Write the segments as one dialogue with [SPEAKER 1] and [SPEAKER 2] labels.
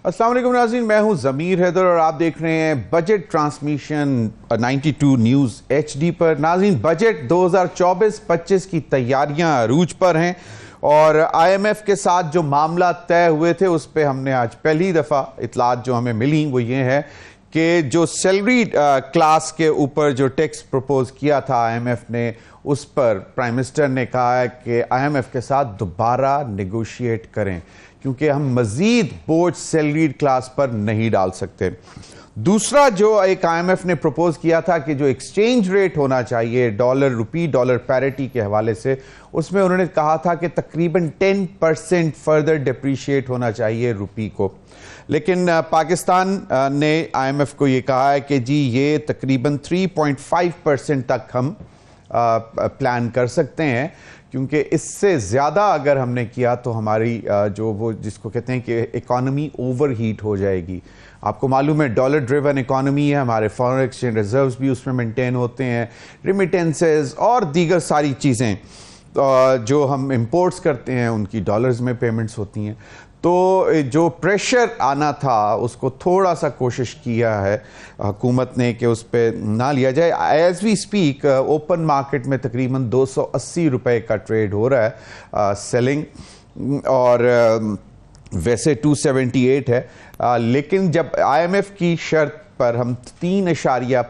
[SPEAKER 1] अस्सलाम वालेकुम नाज़रीन, मैं हूं ज़मीर हैदर और आप देख रहे हैं बजट ट्रांसमिशन 92 न्यूज़ HD पर। नाज़रीन, बजट 2024-25 की तैयारियां अरूज पर हैं और IMF के साथ जो मामला तय हुए थे उस पर हमने आज पहली दफ़ा इतलात जो हमें मिली वो ये है कि जो सैलरी क्लास के ऊपर जो टैक्स प्रपोज किया था IMF ने, उस पर प्राइम मिनिस्टर ने कहा है कि IMF के साथ दोबारा नेगोशिएट करें क्योंकि हम मजीद बोझ सैलरीड क्लास पर नहीं डाल सकते। दूसरा जो एक IMF ने प्रपोज किया था कि जो एक्सचेंज रेट होना चाहिए डॉलर रुपी डॉलर पैरिटी के हवाले से, उसमें उन्होंने कहा था कि तकरीबन 10% फर्दर डिप्रिशिएट होना चाहिए रुपी को। लेकिन पाकिस्तान ने IMF को ये कहा है कि जी ये तकरीबन 3.5% तक हम प्लान कर सकते हैं, क्योंकि इससे ज़्यादा अगर हमने किया तो हमारी जो वो जिसको कहते हैं कि इकॉनमी ओवर हीट हो जाएगी। आपको मालूम है डॉलर ड्रिवन इकॉनमी है, हमारे फॉरेन एक्सचेंज रिजर्व्स भी उसमें मेंटेन होते हैं, रिमिटेंसेस और दीगर सारी चीज़ें जो हम इंपोर्ट्स करते हैं उनकी डॉलर्स में पेमेंट्स होती हैं। तो जो प्रेशर आना था उसको थोड़ा सा कोशिश किया है हुकूमत ने कि उस पर ना लिया जाए। As we speak open market में तकरीबन 280 रुपए का ट्रेड हो रहा है सेलिंग, और वैसे 278 है, लेकिन जब IMF की शर्त पर हम 3.5 या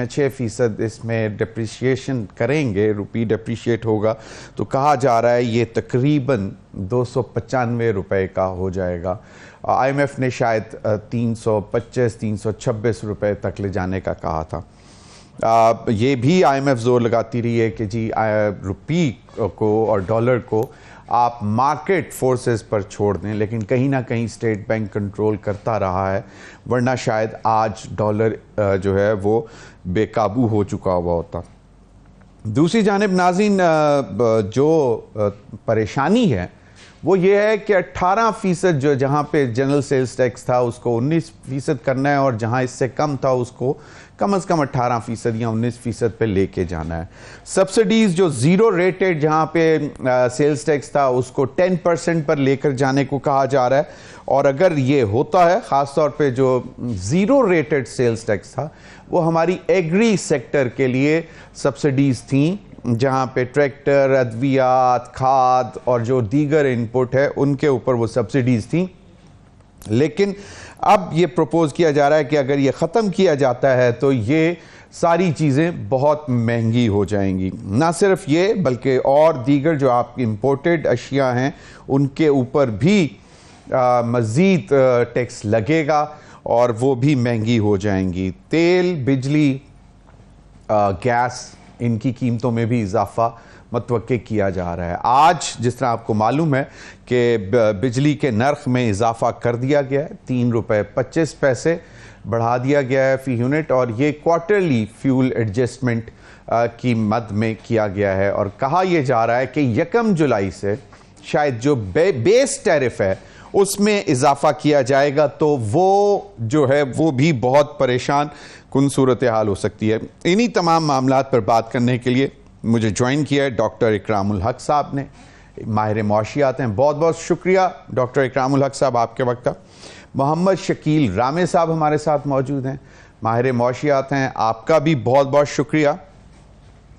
[SPEAKER 1] 6% इसमें डिप्रिशिएशन करेंगे, रुपी डिप्रिशिएट होगा, तो कहा जा रहा है ये तकरीबन 295 रुपए का हो जाएगा। IMF ने शायद 325-326 रुपए तक ले जाने का कहा था। ये भी IMF जोर लगाती रही है कि जी रुपी को और डॉलर को आप मार्केट फोर्सेस पर छोड़ दें, लेकिन कहीं ना कहीं स्टेट बैंक कंट्रोल करता रहा है, वरना शायद आज डॉलर जो है वो बेकाबू हो चुका हुआ होता। दूसरी जानिब नाज़रीन, जो परेशानी है वो ये है कि 18% जो जहाँ पे जनरल सेल्स टैक्स था उसको 19% करना है, और जहाँ इससे कम था उसको कम से कम 18% या 19% पे लेके जाना है। सब्सिडीज जो ज़ीरो रेटेड जहाँ पे सेल्स टैक्स था उसको 10% पर लेकर जाने को कहा जा रहा है, और अगर ये होता है, ख़ास तौर पे जो ज़ीरो रेटेड सेल्स टैक्स था वो हमारी एग्री सेक्टर के लिए सब्सिडीज़ थी, जहाँ पे ट्रैक्टर, अद्वियात, खाद और जो दीगर इनपुट है उनके ऊपर वो सब्सिडीज़ थी। लेकिन अब ये प्रपोज किया जा रहा है कि अगर ये ख़त्म किया जाता है तो ये सारी चीज़ें बहुत महंगी हो जाएंगी। ना सिर्फ ये बल्कि और दीगर जो आपकी इम्पोर्टेड अशिया हैं उनके ऊपर भी मज़ीद टैक्स लगेगा और वो भी महंगी हो जाएंगी। तेल, बिजली, गैस, इनकी कीमतों में भी इजाफा मतवक्के किया जा रहा है। आज जिस तरह आपको मालूम है कि बिजली के नर्ख में इजाफा कर दिया गया है, 3 रुपये 25 पैसे बढ़ा दिया गया है फी यूनिट, और ये क्वार्टरली फ्यूल एडजस्टमेंट की मद में किया गया है। और कहा यह जा रहा है कि 1 जुलाई से शायद जो बेस टैरिफ है उसमें इजाफा किया जाएगा, तो वो जो है वो भी बहुत परेशान कुन सूरत हाल हो सकती है। इन्हीं तमाम मामलात पर बात करने के लिए मुझे ज्वाइन किया है डॉक्टर इकरामुल हक साहब ने, माहिर मौशियात हैं। बहुत बहुत शुक्रिया डॉक्टर इकरामुल हक साहब आपके वक्त। मोहम्मद शकील रामे साहब हमारे साथ मौजूद हैं, माहिर मौशियात हैं, आपका भी बहुत बहुत शुक्रिया।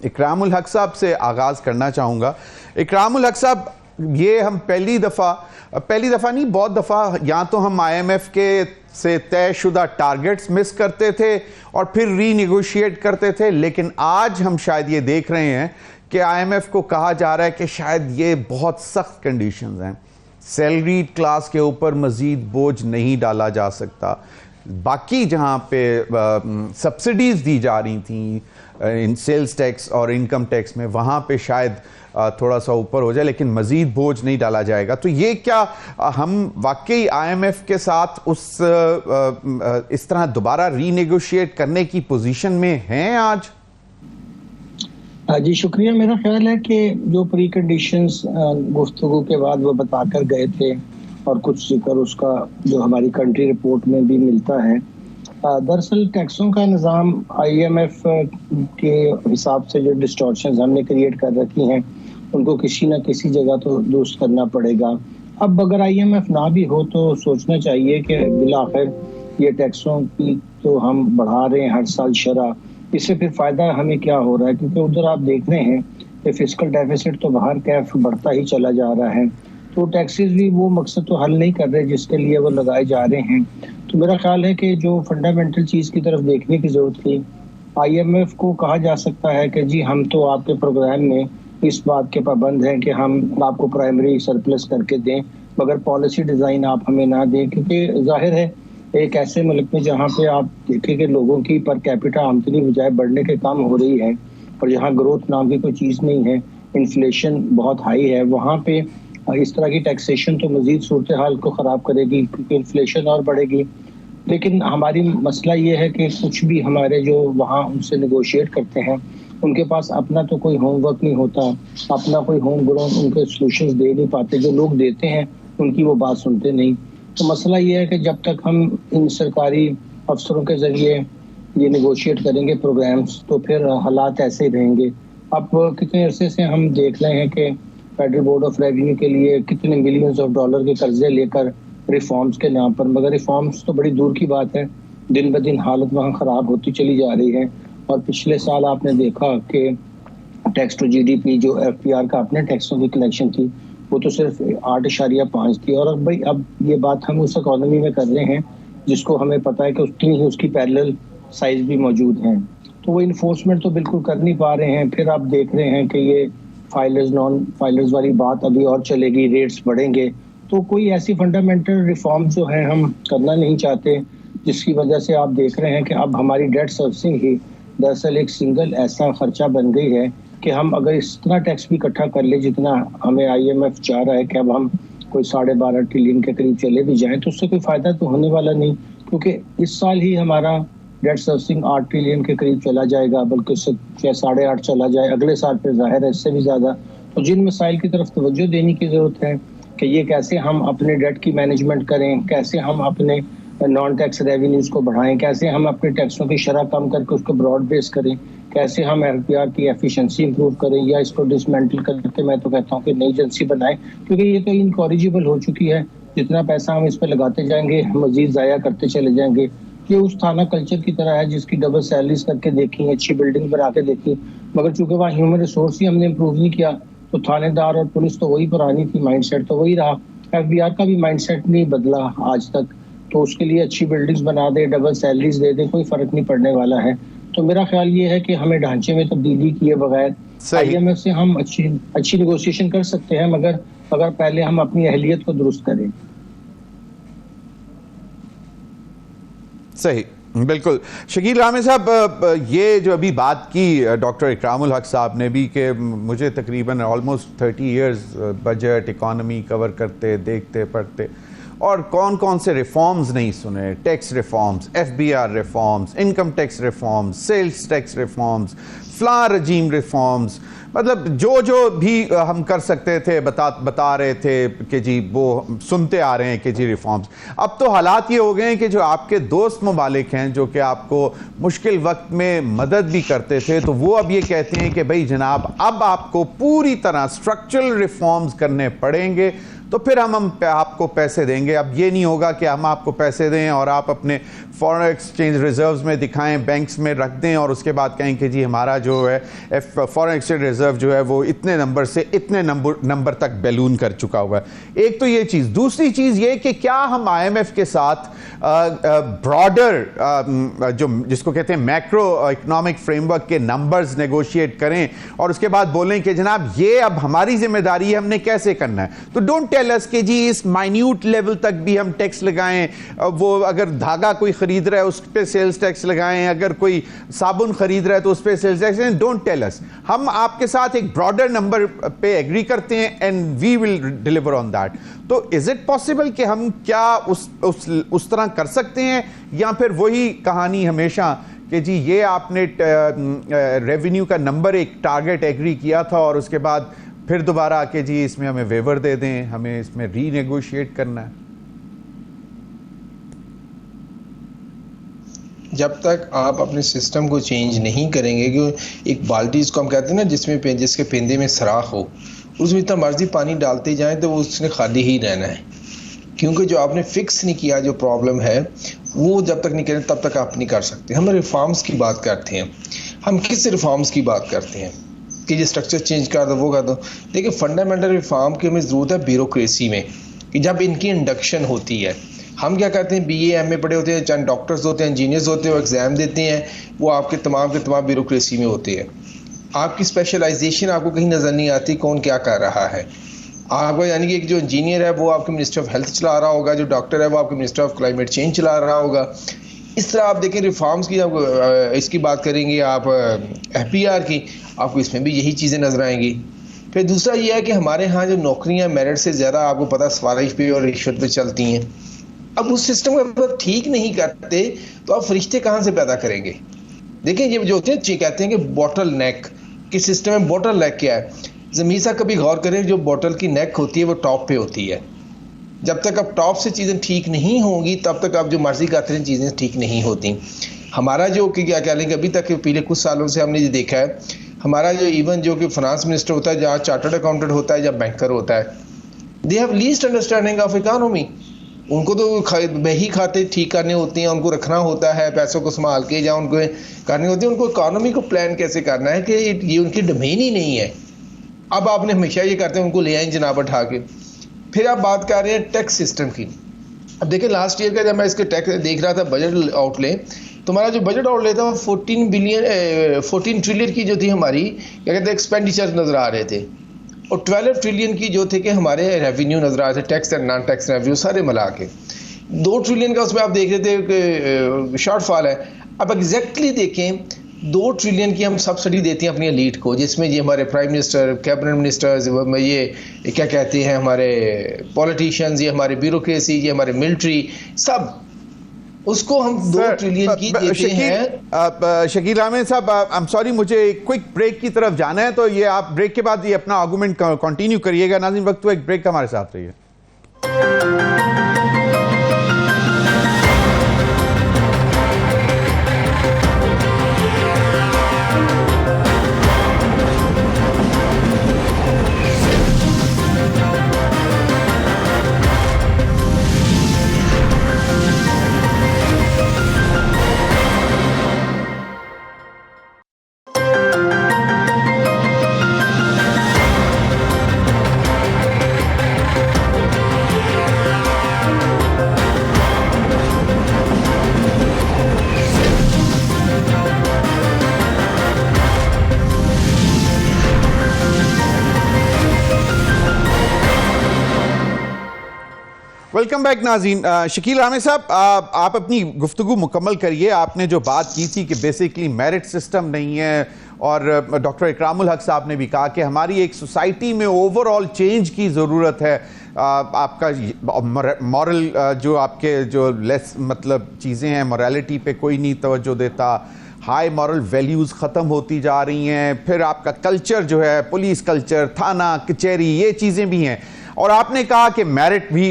[SPEAKER 1] इकरामुल हक साहब से आगाज़ करना चाहूँगा। इकरामुल हक साहब, ये हम पहली दफ़ा नहीं बहुत दफ़ा या तो हम IMF के से तयशुदा टारगेट्स मिस करते थे और फिर रीनिगोशिएट करते थे, लेकिन आज हम शायद ये देख रहे हैं कि IMF को कहा जा रहा है कि शायद ये बहुत सख्त कंडीशंस हैं, सैलरी क्लास के ऊपर मज़ीद बोझ नहीं डाला जा सकता। बाकी जहाँ पे सब्सिडीज़ दी जा रही थी इन सेल्स टैक्स और इनकम टैक्स में, वहाँ पे शायद थोड़ा सा ऊपर हो जाए, लेकिन मज़ीद बोझ नहीं डाला जाएगा। तो ये क्या हम वाकई IMF के साथ इस तरह दोबारा रीनेगोशिएट करने की पोजीशन में हैं आज?
[SPEAKER 2] जी शुक्रिया। मेरा ख्याल है कि जो प्री कंडीशंस गुफ्तगू के बाद वो बताकर गए थे और कुछ जिक्र उसका जो हमारी कंट्री रिपोर्ट में भी मिलता है। दरअसल टैक्सों का निज़ाम IMF के हिसाब से जो डिस्टॉर्शंस हमने क्रिएट कर रखी हैं उनको किसी न किसी जगह तो दुरुस्त करना पड़ेगा। अब अगर IMF ना भी हो तो सोचना चाहिए कि बिलाखिर ये टैक्सों की तो हम बढ़ा रहे हैं हर साल शरह, इससे फिर फ़ायदा हमें क्या हो रहा है? क्योंकि उधर आप देख रहे हैं कि फिस्कल डेफिसिट तो बाहर कैफ बढ़ता ही चला जा रहा है, तो टैक्सेस भी वो मकसद तो हल नहीं कर रहे जिसके लिए वो लगाए जा रहे हैं। तो मेरा ख्याल है कि जो फंडामेंटल चीज़ की तरफ देखने की ज़रूरत थी, IMF को कहा जा सकता है कि जी हम तो आपके प्रोग्राम में इस बात के पाबंद हैं कि हम आपको प्राइमरी सरप्लस करके दें, मगर पॉलिसी डिज़ाइन आप हमें ना दें। क्योंकि ज़ाहिर है एक ऐसे मुल्क में जहाँ पे आप देखें कि लोगों की पर कैपिटा आमदनी बजाय बढ़ने के कम हो रही है और जहाँ ग्रोथ नाम की कोई चीज़ नहीं है, इन्फ्लेशन बहुत हाई है, वहाँ पे इस तरह की टैक्सेशन तो मजीद सूरत हाल को ख़राब करेगी क्योंकि इन्फ्लेशन और बढ़ेगी। लेकिन हमारी मसला ये है कि कुछ भी हमारे जो वहाँ उनसे नेगोशिएट करते हैं उनके पास अपना तो कोई होमवर्क नहीं होता, अपना कोई होम ग्रोन उनके सॉल्यूशंस दे नहीं पाते, जो लोग देते हैं उनकी वो बात सुनते नहीं। तो मसला ये है कि जब तक हम इन सरकारी अफसरों के ज़रिए ये नेगोशिएट करेंगे प्रोग्राम्स तो फिर हालात ऐसे ही रहेंगे। अब कितने अरसे से हम देख रहे हैं कि फेडरल बोर्ड ऑफ रेवेन्यू के लिए कितने मिलियंस ऑफ डॉलर के कर्जे लेकर रिफॉर्म्स के नाम पर, मगर रिफॉर्म्स तो बड़ी दूर की बात है, दिन ब दिन हालत वहाँ ख़राब होती चली जा रही है। और पिछले साल आपने देखा कि टैक्स टू GDP जो FPR का अपने टैक्सों की कलेक्शन थी वो तो सिर्फ 8.5 थी। और अब भाई अब ये बात हम उस इकोनॉमी में कर रहे हैं जिसको हमें पता है कि उतनी ही उसकी पैरेलल साइज भी मौजूद हैं, तो वो इन्फोर्समेंट तो बिल्कुल कर नहीं पा रहे हैं। फिर आप देख रहे हैं कि ये फाइलर्स नॉन फाइलर्स वाली बात अभी और चलेगी, रेट्स बढ़ेंगे। तो कोई ऐसी फंडामेंटल रिफॉर्म जो है हम करना नहीं चाहते, जिसकी वजह से आप देख रहे हैं कि अब हमारी डेट सर्विसिंग ही दरअसल एक सिंगल ऐसा खर्चा बन गई है कि हम अगर इतना टैक्स भी इकट्ठा कर ले जितना हमें IMF चाह रहा है कि अब हम कोई 12.5 ट्रिलियन के करीब चले भी जाएं तो उससे कोई फ़ायदा तो होने वाला नहीं, क्योंकि इस साल ही हमारा डेट सर्विसिंग 8 ट्रिलियन के करीब चला जाएगा, बल्कि उससे 8.5 चला जाए, अगले साल फिर जाहिर है इससे भी ज़्यादा। तो जिन मसाइल की तरफ तवज्जो देने की ज़रूरत है कि ये कैसे हम अपने डेट की मैनेजमेंट करें, कैसे हम अपने नॉन टैक्स रेवेन्यूज़ को बढ़ाएं, कैसे हम अपने टैक्सों की शरह कम करके उसको ब्रॉड बेस करें, कैसे हम FPR की एफिशिएंसी इंप्रूव करें या इसको डिसमेंटल करके मैं तो कहता हूँ कि नई एजेंसी बनाएं, क्योंकि ये तो इनकॉरिजिबल हो चुकी है। जितना पैसा हम इस पर लगाते जाएंगे मजीद ज़ाया करते चले जाएंगे। ये उस थाना कल्चर की तरह है जिसकी डबल सैलरीज करके देखी, अच्छी बिल्डिंग बना के देखी, मगर चूंकि वहाँ ह्यूमन रिसोर्स ही हमने इम्प्रूव नहीं किया तो थानेदार और पुलिस तो वही पुरानी थी, माइंडसेट तो वही रहा। FBR का भी माइंडसेट नहीं बदला आज तक, तो उसके लिए अच्छी बिल्डिंग्स बना दे, डबल सैलरीज दे दे, कोई फर्क नहीं पड़ने वाला है। तो मेरा ख्याल ये है कि हमें ढांचे में तब्दीली किए बगैर IMF से हम अच्छी नेगोशिएशन कर सकते हैं, मगर अगर पहले हम अपनी अहलियत को दुरुस्त करें।
[SPEAKER 1] सही, बिल्कुल। शकील रामे साहब, ये जो अभी बात की डॉक्टर इकरामुल हक साहब ने भी कि मुझे तकरीबन almost 30 years budget economy cover करते, देखते, पढ़ते, और कौन कौन से रिफॉर्म्स नहीं सुने। Tax reforms, FBR reforms, income tax reforms, sales tax reforms, फ्ला रजीम रिफॉर्म्स, मतलब जो जो भी हम कर सकते थे बता रहे थे कि जी वो सुनते आ रहे हैं कि जी रिफॉर्म्स। अब तो हालात ये हो गए हैं कि जो आपके दोस्त ममालिक हैं जो कि आपको मुश्किल वक्त में मदद भी करते थे, तो वो अब ये कहते हैं कि भाई जनाब अब आपको पूरी तरह स्ट्रक्चरल रिफॉर्म्स करने पड़ेंगे तो फिर हम आपको पैसे देंगे। अब ये नहीं होगा कि हम आपको पैसे दें और आप अपने फॉरेन एक्सचेंज रिजर्व्स में दिखाएं, बैंक्स में रख दें और उसके बाद कहें कि जी हमारा जो है फॉरेन एक्सचेंज रिजर्व जो है वो इतने नंबर से इतने नंबर तक बैलून कर चुका हुआ है। एक तो ये चीज़। दूसरी चीज़ ये कि क्या हम IMF के साथ ब्रॉडर जो जिसको कहते हैं मैक्रो इकोनॉमिक फ्रेमवर्क के नंबर्स नेगोशिएट करें और उसके बाद बोलें कि जनाब ये अब हमारी जिम्मेदारी है, हमने कैसे करना है। तो डोंट टेल अस कि जी इस माइन्यूट लेवल तक भी हम टैक्स लगाएं, वो अगर धागा कोई खरीद रहा है उस पर सेल्स टैक्स लगाएं, अगर कोई साबुन खरीद रहा है तो उस पर sales tax. Don't tell us, हम आपके साथ एक ब्रॉडर नंबर पे एग्री करते हैं and we will deliver on that. तो इज इट पॉसिबल कि हम क्या उस तरह कर सकते हैं, या फिर वही कहानी हमेशा कि जी ये आपने रेवेन्यू का नंबर एक टारगेट एग्री किया था और उसके बाद फिर दोबारा आके जी इसमें हमें वेवर दे दें, हमें इसमें रीनेगोशिएट करना है?
[SPEAKER 3] जब तक आप अपने सिस्टम को चेंज नहीं करेंगे, कि एक बाल्टी इसको हम कहते हैं ना जिसमें जिसके पेंदे में सराख हो, उसमें इतना मर्जी पानी डालते जाएं तो वो उसने खाली ही रहना है, क्योंकि जो आपने फिक्स नहीं किया जो प्रॉब्लम है वो जब तक नहीं करें तब तक आप नहीं कर सकते। हम रिफॉर्म्स की बात करते हैं, हम किस रिफॉर्म्स की बात करते हैं कि ये स्ट्रक्चर चेंज कर दो वो कर दो। देखिए फंडामेंटल रिफॉर्म की हमें ज़रूरत है ब्यूरोक्रेसी में, कि जब इनकी इंडक्शन होती है, हम क्या करते हैं BA MA पढ़े होते हैं, चाहे डॉक्टर्स होते हैं, इंजीनियर्स होते हैं, वो एग्ज़ाम देते हैं, वो आपके तमाम के तमाम ब्यूरोक्रेसी में होते हैं। आपकी स्पेशलाइजेशन आपको कहीं नज़र नहीं आती कौन क्या कर रहा है। आपको यानी कि एक जो इंजीनियर है वो आपके मिनिस्टर ऑफ हेल्थ चला रहा होगा, जो डॉक्टर है वो आपके मिनिस्टर ऑफ क्लाइमेट चेंज चला रहा होगा। इस तरह आप देखें रिफॉर्म्स की, आप इसकी बात करेंगे आप FPR की, आपको इसमें भी यही चीज़ें नज़र आएंगी। फिर दूसरा ये है कि हमारे यहाँ जो नौकरियाँ मेरिट से ज़्यादा आपको पता सिफारिश पे और रिश्वत पे चलती हैं। अब उस सिस्टम को अगर ठीक नहीं करते तो आप फरिश्ते कहाँ से पैदा करेंगे? देखिए ये जो होते हैं कहते हैं कि बॉटल नेक कि सिस्टम में बॉटल नेक क्या है। ज़मीर साहब कभी गौर करें, जो बॉटल की नेक होती है वो टॉप पे होती है। जब तक अब टॉप से चीज़ें ठीक नहीं होंगी तब तक आप जो मर्जी करते हैं चीज़ें ठीक नहीं होती। हमारा जो कि क्या कह लेंगे, अभी तक पिछले कुछ सालों से हमने ये देखा है, हमारा जो इवन जो कि फाइनेंस मिनिस्टर होता है, जहाँ चार्टर्ड अकाउंटेंट होता है या बैंकर होता है, they have least understanding of economy. उनको तो बही खाते ठीक करने होते हैं, उनको रखना होता है पैसों को संभाल के, या उनको करनी होती है, उनको इकोनॉमी को प्लान कैसे करना है कि ये उनकी डोमेन ही नहीं है। अब आपने हमेशा ये करते हैं उनको ले आए जनाब उठा के। फिर आप बात कर रहे हैं टैक्स सिस्टम की। अब देखिए लास्ट ईयर का जब मैं इसके टैक्स देख रहा था बजट आउटले, तो हमारा जो बजट आउटले था वो 14 ट्रिलियन की जो थी हमारी क्या कहते हैं एक्सपेंडिचर नज़र आ रहे थे, और 12 ट्रिलियन की जो थे कि हमारे रेवेन्यू नज़र आ रहे थे, tax and non tax revenue सारे मिला के। 2 ट्रिलियन का उसमें आप देख रहे थे शॉर्टफॉल है। अब एग्जैक्टली देखें 2 ट्रिलियन की हम सब्सिडी देते हैं अपनी एलीट को, जिसमें ये हमारे प्राइम मिनिस्टर, कैबिनेट मिनिस्टर्स, ये क्या कहते हैं हमारे पॉलिटिशियंस, ये हमारे ब्यूरोक्रेसी, ये हमारे मिलिट्री, सब उसको हम 2 ट्रिलियन की देते हैं।
[SPEAKER 1] शकील अहमद साहब, आई एम सॉरी, मुझे क्विक ब्रेक की तरफ जाना है, तो ये आप ब्रेक के बाद ये अपना आर्गुमेंट कंटिन्यू करिएगा। नाज़रीन वक्त तो एक ब्रेक हमारे साथ रहिए। वेलकम बैक नाज़रीन। शकील अहमद साहब, आप अपनी गुफ्तगू मुकम्मल करिए। आपने जो बात की थी कि बेसिकली मेरिट सिस्टम नहीं है, और डॉक्टर इकरामुल हक साहब ने भी कहा कि हमारी एक सोसाइटी में ओवरऑल चेंज की ज़रूरत है। आपका मॉरल जो आपके जो लेस मतलब चीज़ें हैं, मोरालिटी पे कोई नहीं तवज्जो देता, हाई मॉरल वैल्यूज़ ख़त्म होती जा रही हैं। फिर आपका कल्चर जो है, पुलिस कल्चर, थाना कचहरी, ये चीज़ें भी हैं। और आपने कहा कि मेरिट भी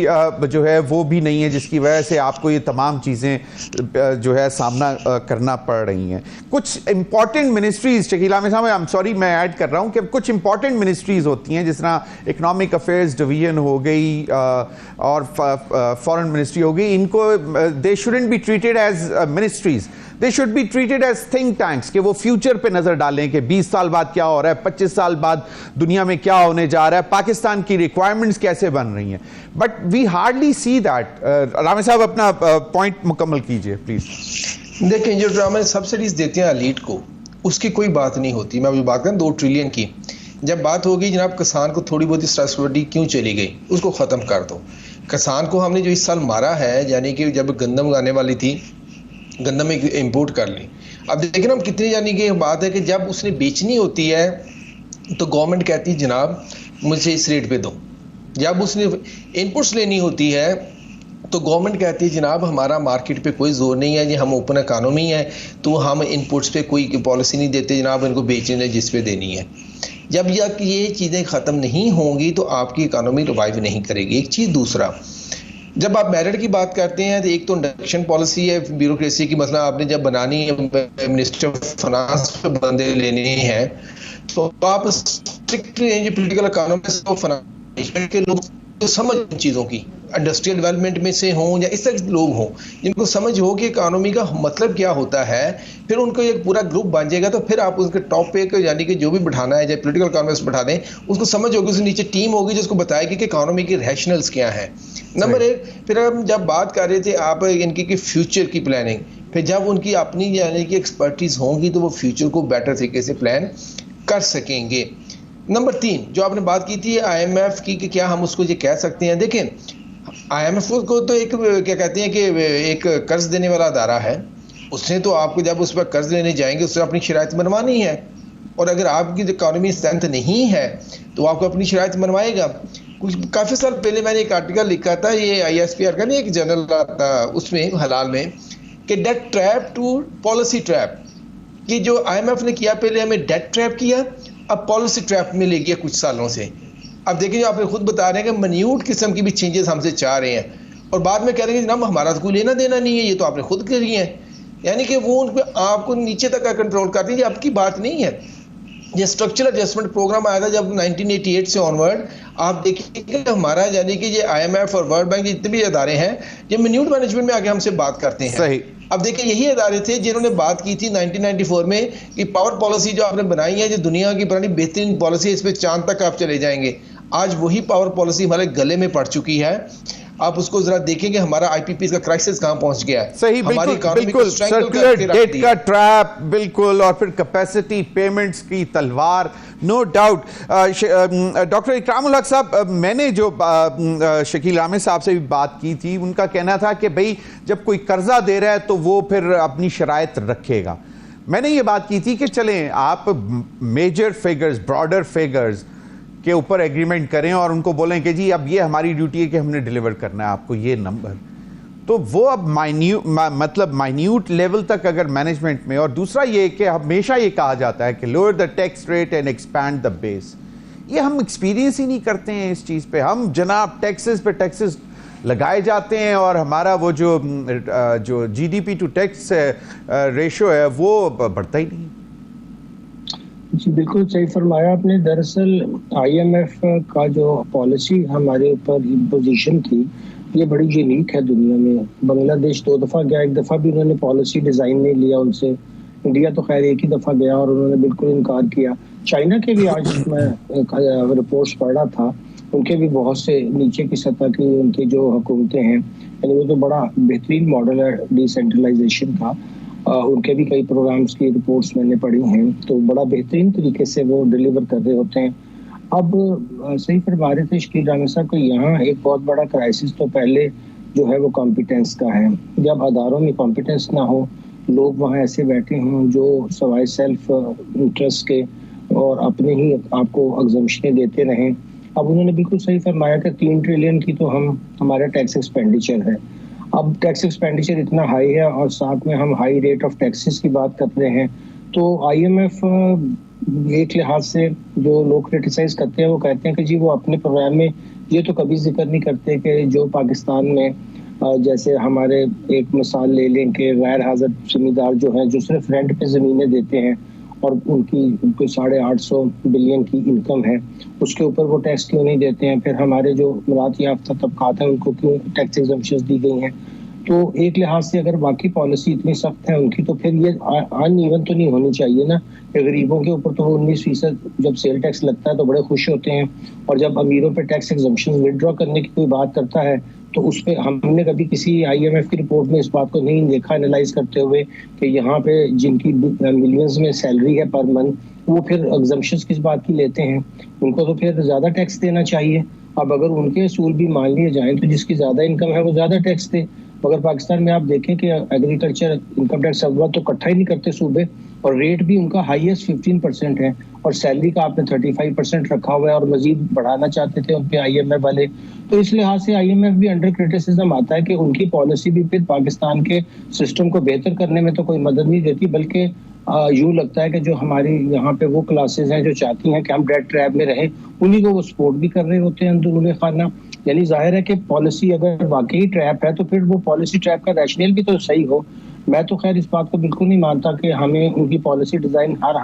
[SPEAKER 1] जो है वो भी नहीं है, जिसकी वजह से आपको ये तमाम चीज़ें जो है सामना करना पड़ रही हैं। कुछ इंपॉर्टेंट मिनिस्ट्रीज़, शकील अहमद साहब, आई एम सॉरी मैं ऐड कर रहा हूँ कि कुछ इंपॉर्टेंट मिनिस्ट्रीज़ होती हैं, जिस तरह इकनॉमिक अफेयर्स डिवीजन हो गई और फॉरेन मिनिस्ट्री हो गई। इनको they shouldn't be treated as ministries, they should be treated as think tanks, कि वो फ्यूचर पे नज़र डालें कि 20 साल बाद क्या हो रहा है, 25 साल बाद दुनिया में क्या होने जा रहा है, पाकिस्तान की रिक्वायरमेंट्स कैसे बन रही हैं। But we hardly see that. रामे साहब अपना पॉइंट मुकम्मल कीजिए प्लीज़।
[SPEAKER 3] देखें, जो ड्रामा सब्सिडीज देते हैं एलीट को, उसकी कोई बात नहीं होती। मैं अभी बात करूँ 2 ट्रिलियन की, जब बात होगी जनाब किसान को थोड़ी बहुत सब्सिडी क्यों चली गई, उसको ख़त्म कर दो। किसान को हमने जो इस साल मारा है, यानी कि जब गंदम उगाने वाली थी, गंदम इंपोर्ट कर ली। अब देखिए ना हम कितनी, यानी कि बात है कि जब उसने बेचनी होती है तो गवर्नमेंट कहती है जनाब मुझे इस रेट पे दो। जब उसने इनपुट्स लेनी होती है तो गवर्नमेंट कहती है जनाब हमारा मार्केट पे कोई जोर नहीं है, ये हम ओपन इकानमी है तो हम इनपुट्स पे कोई पॉलिसी नहीं देते जनाब, इनको बेचने जिस पे देनी है। जब ये चीज़ें ख़त्म नहीं होंगी तो आपकी इकानमी रिवाइव नहीं करेगी। एक चीज़, दूसरा जब आप मेरिट की बात करते हैं तो एक तो इंडक्शन पॉलिसी है ब्यूरोक्रेसी की, मतलब आपने जब बनानी है मिनिस्टर ऑफ फाइनेंस पे बंदे लेने हैं तो आप स्ट्रिक्टली पॉलिटिकल इकोनॉमिक्स और फाइनेंस के लोग जो समझ चीज़ों की, इंडस्ट्रियल डेवलपमेंट में से हों या इस तरह के लोग हों जिनको समझ हो कि इकानमी का मतलब क्या होता है, फिर उनको एक पूरा ग्रुप बन जाएगा। तो फिर आप उसके टॉप पे यानी कि जो भी बिठाना है, चाहे पॉलिटिकल इकोनॉमिस्ट बिठा दें, उसको समझ होगी, उसके नीचे टीम होगी जो उसको बताएगी कि इकानमी की रैशनल्स क्या है। नंबर एक, फिर हम जब बात कर रहे थे आप इनकी कि फ्यूचर की प्लानिंग, फिर जब उनकी अपनी यानी कि एक्सपर्टीज होंगी तो वो फ्यूचर को बेटर तरीके से प्लान कर सकेंगे। नंबर 3 जो आपने बात की थी IMF की कि क्या हम उसको ये कह सकते हैं, देखें IMF को तो एक क्या कहते हैं कि एक कर्ज देने वाला अदारा है, उसने तो आपको जब उस पर कर्ज लेने जाएंगे उससे अपनी शराइत बनवानी है, और अगर आपकी इकॉनमी स्ट्रेंथ नहीं है तो आपको अपनी शराइत बनवाएगा। कुछ काफ़ी साल पहले मैंने एक आर्टिकल लिखा था, ये ISPR का नहीं एक जर्नल था उसमें हलाल में, कि debt trap to policy trap, कि जो IMF ने किया पहले हमें डेट ट्रैप किया, अब पॉलिसी ट्रैप में ले गया कुछ सालों से। अब देखिए आप खुद बता रहे हैं कि मन्यूट किस्म की भी चेंजेस हमसे चाह रहे हैं, और बाद में कह रहे हैं जनाब हमारा तो कोई लेना देना नहीं है, ये तो आपने खुद करी है। यानी कि वो उन पर आपको नीचे तक का कंट्रोल करती है, ये आपकी बात नहीं है। ये स्ट्रक्चरल एडजस्टमेंट प्रोग्राम आया था जब 1988 से ऑनवर्ड, आप देखिए कि हमारा यानी कि ये IMF और वर्ल्ड बैंक जितने भी अदारे हैं ये मिन्यूट मैनेजमेंट में आके हमसे बात करते हैं।
[SPEAKER 1] सही।
[SPEAKER 3] अब देखिए यही अदारे थे जिन्होंने बात की थी 1994 में कि पावर पॉलिसी जो आपने बनाई है, जो दुनिया की पुरानी बेहतरीन पॉलिसी है, इस पर चांद तक आप चले जाएंगे। आज वही पावर पॉलिसी हमारे गले में पड़ चुकी है। आप उसको जरा देखेंगे हमारा IPP का क्राइसिस कहां पहुंच गया है।
[SPEAKER 1] सही, बिल्कुल सर्कुलर डेट का ट्रैप, बिल्कुल, और फिर कैपेसिटी पेमेंट्स की तलवार, नो डाउट। डॉक्टर इकरामुल हक साहब, मैंने जो शकील आमिर साहब से भी बात की थी, उनका कहना था कि भाई जब कोई कर्जा दे रहा है तो वो फिर अपनी शराइत रखेगा। मैंने ये बात की थी कि चलें आप मेजर फिगर्स, ब्रॉडर फिगर्स के ऊपर एग्रीमेंट करें और उनको बोलें कि जी अब ये हमारी ड्यूटी है कि हमने डिलीवर करना है आपको ये नंबर, तो वो अब माइन्यूट लेवल तक अगर मैनेजमेंट में। और दूसरा ये कि हमेशा ये कहा जाता है कि lower the tax rate and expand the base, ये हम एक्सपीरियंस ही नहीं करते हैं इस चीज़ पे। हम जनाब टैक्सेस पे टैक्सेस लगाए जाते हैं और हमारा वो जो GDP टू टैक्स रेशो है वो बढ़ता ही नहीं।
[SPEAKER 2] जी बिल्कुल सही फरमाया आपने। दरअसल IMF का जो पॉलिसी हमारे ऊपर इम्पोजिशन थी ये बड़ी यूनिक है दुनिया में। बांग्लादेश 2 दफ़ा गया, एक दफ़ा भी उन्होंने पॉलिसी डिज़ाइन नहीं लिया उनसे। इंडिया तो खैर एक ही दफ़ा गया और उन्होंने बिल्कुल इनकार किया। चाइना के भी आज मैं रिपोर्ट्स पढ़ रहा था, उनके भी बहुत से नीचे की सतह की उनकी जो हुकूमतें हैं, यानी वो तो बड़ा बेहतरीन मॉडल है डिसेंट्रलाइजेशन का। उनके भी कई प्रोग्राम्स की रिपोर्ट्स मैंने पढ़ी हैं, तो बड़ा बेहतरीन तरीके से वो डिलीवर कर रहे होते हैं। अब सही फरमा रहे थे शकील आमिर साहब को, यहाँ एक बहुत बड़ा क्राइसिस तो पहले जो है वो कॉम्पिटेंस का है। जब अदारों में कॉम्पिटेंस ना हो, लोग वहाँ ऐसे बैठे हों जो सवाए सेल्फ इंटरेस्ट के और अपने ही आपको एग्जम्पशनें देते रहें। अब उन्होंने बिल्कुल सही फरमाया कि 3 ट्रिलियन की तो हमारा टैक्स एक्सपेंडिचर है। अब टैक्स एक्सपेंडिचर इतना हाई है और साथ में हम हाई रेट ऑफ टैक्सेस की बात कर रहे हैं, तो IMF एक लिहाज से जो लोग क्रिटिसाइज करते हैं वो कहते हैं कि जी वो अपने प्रोग्राम में ये तो कभी जिक्र नहीं करते कि जो पाकिस्तान में जैसे हमारे एक मिसाल ले लें कि गैर हाजिर जमींदार जो हैं जो सिर्फ रेंट पे ज़मीनें देते हैं और उनकी 850 बिलियन की इनकम है, उसके ऊपर वो टैक्स क्यों नहीं देते हैं। फिर हमारे जो मरात याफ्ता तबकात हैं उनको क्यों टैक्स एग्जम्पशंस दी गई हैं। तो एक लिहाज से अगर बाकी पॉलिसी इतनी सख्त है उनकी, तो फिर ये अनइवन तो नहीं होनी चाहिए ना। गरीबों के ऊपर तो 19% जब सेल टैक्स लगता है तो बड़े खुश होते हैं, और जब अमीरों पे टैक्स एग्जम्पशन विड्रॉ करने की कोई बात करता है तो उस पर हमने कभी किसी IMF की रिपोर्ट में इस बात को नहीं देखा एनालाइज करते हुए कि यहाँ पे जिनकी मिलियंस में सैलरी है पर मंथ, वो फिर एग्जम्पशंस किस बात की लेते हैं, उनको तो फिर ज़्यादा टैक्स देना चाहिए। अब अगर उनके असूल भी मान लिए जाएं तो जिसकी ज़्यादा इनकम है वो ज़्यादा टैक्स दे। मगर पाकिस्तान में आप देखें कि एग्रीकल्चर इनकम टैक्स सब तो इकट्ठा ही नहीं करते सूबे, और रेट भी उनका हाईएस्ट 15% है, और सैलरी का आपने 35% रखा हुआ है, और मजीद बढ़ाना चाहते थे उन पे IMF वाले। तो इस लिहाज से IMF भी अंडर क्रिटिसिज्म आता है कि उनकी पॉलिसी भी फिर पाकिस्तान के सिस्टम को बेहतर करने में तो कोई मदद नहीं देती, बल्कि यूँ लगता है कि जो हमारी यहाँ पे वो क्लासेस हैं जो चाहती हैं कि हम डेट ट्रैप में रहें, उन्हीं को वो सपोर्ट भी कर रहे होते हैं अंदरूनी खाना। यानी जाहिर है कि पॉलिसी अगर वाकई ट्रैप है तो फिर वो पॉलिसी ट्रैप का रैशनल भी तो सही हो। मैं तो खैर इस बात को बिल्कुल नहीं मानता कि हमें उनकी पॉलिसी डिज़ाइन हर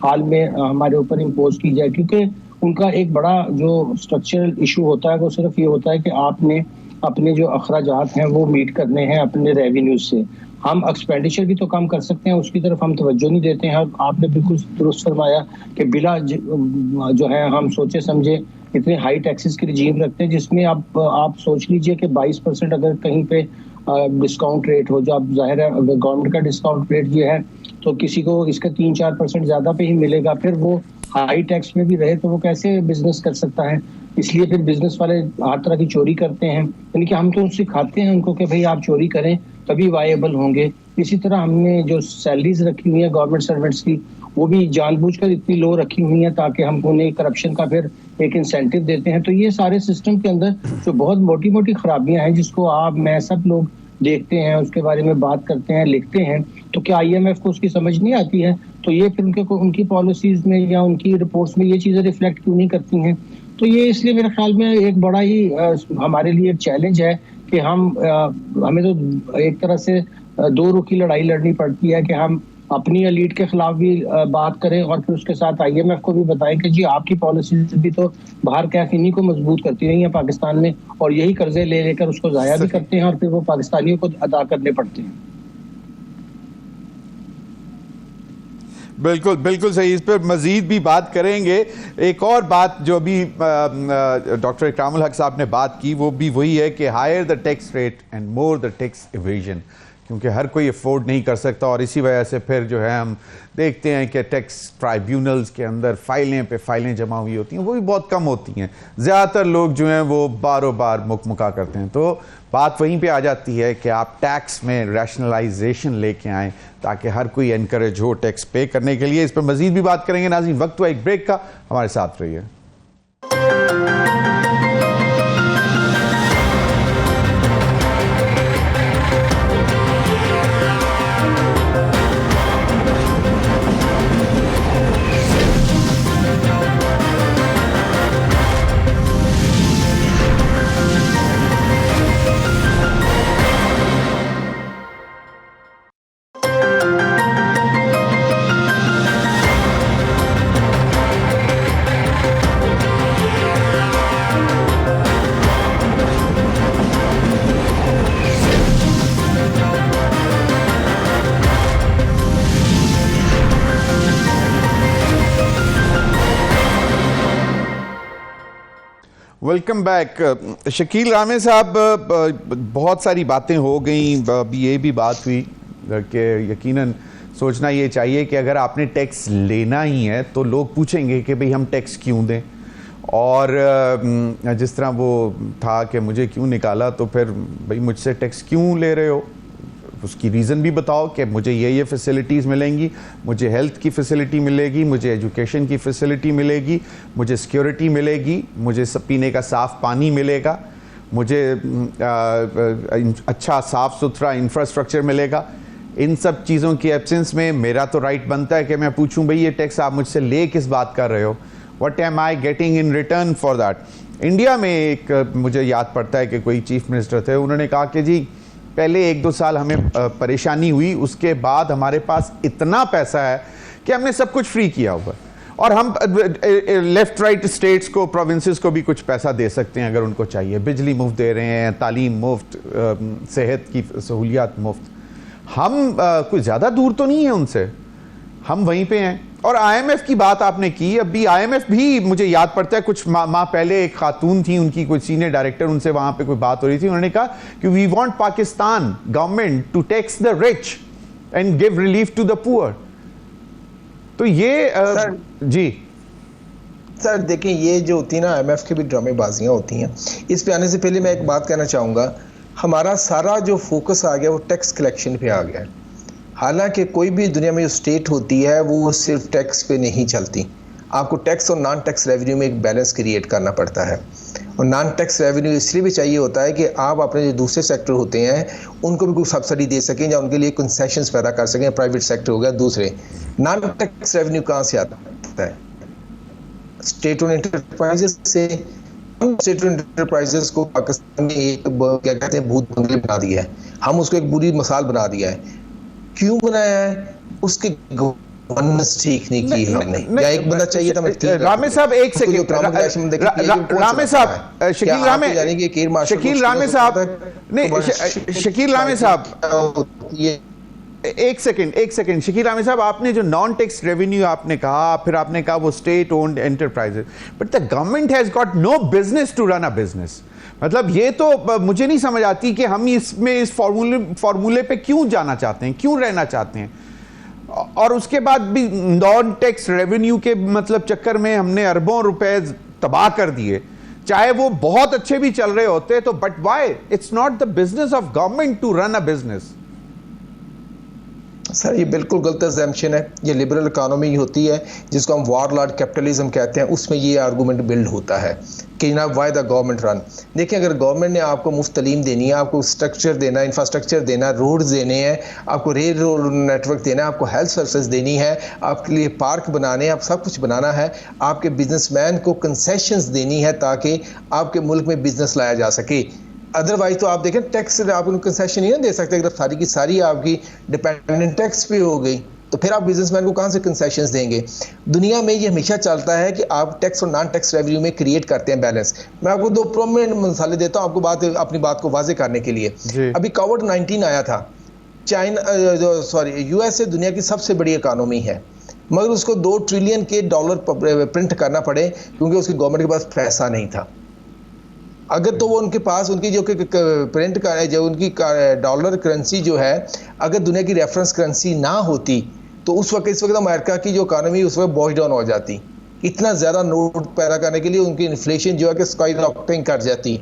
[SPEAKER 2] हाल में हमारे ऊपर इम्पोज की जाए, क्योंकि उनका एक बड़ा जो स्ट्रक्चरल इशू होता है वो सिर्फ ये होता है कि आपने अपने जो अखराजात हैं वो मीट करने हैं अपने रेवेन्यू से। हम एक्सपेंडिचर भी तो कम कर सकते हैं, उसकी तरफ हम तवज्जो नहीं देते हैं। आपने बिल्कुल दुरुस्त फरमाया कि बिला जो है हम सोचे समझे इतने हाई टैक्सेस की रिजीम रखते हैं, जिसमें आप सोच लीजिए कि 22% अगर कहीं पे डिस्काउंट रेट हो, जो अब जाहिर है अगर गवर्नमेंट का डिस्काउंट रेट ये है तो किसी को इसका 3-4% ज़्यादा पे ही मिलेगा, फिर वो हाई टैक्स में भी रहे तो वो कैसे बिजनेस कर सकता है। इसलिए फिर बिजनेस वाले हर तरह की चोरी करते हैं, यानी कि हम तो उनसे सिखाते हैं उनको कि भाई आप चोरी करें तभी वायबल होंगे। इसी तरह हमने जो सैलरीज रखी हुई है गवर्नमेंट सर्वेंट्स की वो भी जानबूझकर इतनी लो रखी हुई है ताकि हम उन्हें करप्शन का फिर एक इंसेंटिव देते हैं। तो ये सारे सिस्टम के अंदर जो बहुत मोटी मोटी खराबियां हैं जिसको आप मैं सब लोग देखते हैं, उसके बारे में बात करते हैं, लिखते हैं, तो क्या IMF को उसकी समझ नहीं आती है? तो ये फिर उनकी पॉलिसीज में या उनकी रिपोर्ट्स में ये चीज़ें रिफ्लेक्ट क्यों नहीं करती हैं? तो ये इसलिए मेरे ख्याल में एक बड़ा ही हमारे लिए चैलेंज है कि हमें तो एक तरह से दो रुख की लड़ाई लड़नी पड़ती है कि हम अपनी एलीट के खिलाफ भी बात करें और फिर उसके साथ IMF को भी बताएं कि जी आपकी पॉलिसीज भी तो बाहर कैफ इन्हीं को मजबूत करती रही है पाकिस्तान में, और यही कर्जे ले लेकर उसको जाया भी करते हैं और फिर वो पाकिस्तानियों को अदा करने पड़ते हैं।
[SPEAKER 1] बिल्कुल बिल्कुल सही, इस पर मजीद भी बात करेंगे। एक और बात जो अभी डॉक्टर इकरामुल हक साहब ने बात की वो भी वही है कि higher the tax rate and more the tax evasion, क्योंकि हर कोई अफोर्ड नहीं कर सकता, और इसी वजह से फिर जो है हम देखते हैं कि टैक्स ट्राइब्यूनल्स के अंदर फाइलें पे फाइलें जमा हुई होती हैं, वो भी बहुत कम होती हैं। ज़्यादातर लोग जो हैं वो बारों बार मुकमुका करते हैं। तो बात वहीं पे आ जाती है कि आप टैक्स में रैशनलाइजेशन लेके आएँ ताकि हर कोई एनकरेज हो टैक्स पे करने के लिए। इस पर मजीद भी बात करेंगे। नाज़रीन, वक्त हुआ एक ब्रेक का, हमारे साथ रहिए। Welcome back. शकील रामे साहब, बहुत सारी बातें हो गई, अभी ये भी बात हुई कि यकीनन सोचना ये चाहिए कि अगर आपने टैक्स लेना ही है तो लोग पूछेंगे कि भाई हम टैक्स क्यों दें, और जिस तरह वो था कि मुझे क्यों निकाला, तो फिर भाई मुझसे टैक्स क्यों ले रहे हो, उसकी रीज़न भी बताओ कि मुझे ये फैसिलिटीज़ मिलेंगी, मुझे हेल्थ की फैसिलिटी मिलेगी, मुझे एजुकेशन की फैसिलिटी मिलेगी, मुझे सिक्योरिटी मिलेगी, मुझे पीने का साफ़ पानी मिलेगा, मुझे अच्छा साफ़ सुथरा इंफ्रास्ट्रक्चर मिलेगा। इन सब चीज़ों की एब्सेंस में मेरा तो राइट बनता है कि मैं पूछूं भाई ये टैक्स आप मुझसे ले किस बात कर रहे हो, what am I getting in return for that. India में एक मुझे याद पड़ता है कि कोई चीफ मिनिस्टर थे, उन्होंने कहा कि जी पहले 1-2 साल हमें परेशानी हुई, उसके बाद हमारे पास इतना पैसा है कि हमने सब कुछ फ्री किया हुआ, और हम लेफ्ट राइट स्टेट्स को, प्रोविंसेस को भी कुछ पैसा दे सकते हैं अगर उनको चाहिए। बिजली मुफ्त दे रहे हैं, तालीम मुफ्त, सेहत की सहूलियात मुफ्त। हम कोई ज़्यादा दूर तो नहीं है उनसे, हम वहीं पे हैं। और IMF की बात आपने की, अभी IMF भी मुझे याद पड़ता है कुछ माह पहले एक खातून थी, उनकी कोई सीनियर डायरेक्टर, उनसे वहां पे कोई बात हो रही थी, उन्होंने कहा कि we want Pakistan government to tax the rich and give relief to the poor. तो ये
[SPEAKER 3] सर,
[SPEAKER 1] जी
[SPEAKER 3] सर देखिए, ये जो होती है ना IMF की भी ड्रामेबाजियाँ होती हैं। इस पे आने से पहले मैं एक बात कहना चाहूँगा, हमारा सारा जो फोकस आ गया वो टैक्स कलेक्शन पे आ गया है। हालांकि कोई भी दुनिया में जो स्टेट होती है वो सिर्फ टैक्स पे नहीं चलती, आपको टैक्स और नॉन टैक्स रेवेन्यू में एक बैलेंस क्रिएट करना पड़ता है। और नॉन टैक्स रेवेन्यू इसलिए भी चाहिए होता है कि आप अपने जो दूसरे सेक्टर होते हैं उनको भी कोई सब्सिडी दे सकें या उनके लिए कंसेशंस पैदा कर सकें। प्राइवेट सेक्टर हो गया दूसरे। नॉन टैक्स रेवेन्यू कहाँ से आता है? स्टेट ओन एंटरप्राइजेस से। स्टेट ओन एंटरप्राइजेस को पाकिस्तान ने एक क्या कहते हैं भूत बंगले बना दिया है, हम उसको एक बुरी मिसाल बना दिया है। क्यों बनाया है? उसके गवर्नेंस ठीक नहीं की है हमने, या एक बंदा चाहिए था।
[SPEAKER 1] रामे साहब एक सेकंड, रामे साहब, शकील रामे साहब, नहीं शकील रामे साहब,
[SPEAKER 3] ये
[SPEAKER 1] एक सेकंड शकील रामे साहब, आपने जो नॉन टैक्स रेवेन्यू आपने कहा, फिर आपने कहा वो state owned enterprises, but the government has got no business to run a business. मतलब ये तो मुझे नहीं समझ आती कि हम इसमें इस फॉर्मूले पे क्यों जाना चाहते हैं, क्यों रहना चाहते हैं, और उसके बाद भी नॉन टैक्स रेवेन्यू के मतलब चक्कर में हमने अरबों रुपए तबाह कर दिए, चाहे वो बहुत अच्छे भी चल रहे होते तो, but why? It's not the business of government to run a business.
[SPEAKER 3] Sir ये बिल्कुल गलत अजम्पशन है। ये लिबरल इकोनॉमी होती है जिसको हम वॉरलॉर्ड कैपिटलिज्म कहते हैं, उसमें ये आर्गूमेंट बिल्ड होता है कि ना वाई द गवर्नमेंट रन। देखिए, अगर गवर्नमेंट ने आपको मुफ्त तालीम देनी है, आपको स्ट्रक्चर देना है, इंफ्रास्ट्रक्चर देना, रोड्स देने हैं, आपको रेल रोड नेटवर्क देना है, आपको हेल्थ सर्विसेज देनी है, आपके लिए पार्क बनाने हैं, आप सब कुछ बनाना है, आपके बिजनेसमैन को कंसेशंस देनी है ताकि आपके मुल्क में बिजनेस लाया जा सके। अदरवाइज तो आप देखें टैक्स से आप उनको कंसेशन नहीं दे सकते। अगर सारी की सारी आपकी डिपेंडेंट टैक्स पे हो गई तो फिर आप बिजनेसमैन को कहाँ से कंसेशंस देंगे? दुनिया में ये हमेशा चलता है कि आप टैक्स और नॉन टैक्स रेवेन्यू में क्रिएट करते हैं बैलेंस। मैं आपको दो प्रोमिनेंट मिसालें देता हूँ आपको अपनी बात को वाजे करने के लिए। अभी कोविड-19 आया था, यूएसए दुनिया की सबसे बड़ी इकोनॉमी है, मगर उसको $2 ट्रिलियन के डॉलर प्रिंट करना पड़े क्योंकि उसकी गवर्नमेंट के पास पैसा नहीं था। अगर तो वो उनके पास उनकी जो प्रिंट का जो उनकी डॉलर करेंसी जो है, अगर दुनिया की रेफरेंस करेंसी ना होती तो इस वक्त अमेरिका की जो इकोनॉमी उस वक्त बॉश डाउन हो जाती। इतना ज़्यादा नोट पैदा करने के लिए उनकी इन्फ्लेशन जो है कि स्काई रॉकेटिंग कर जाती।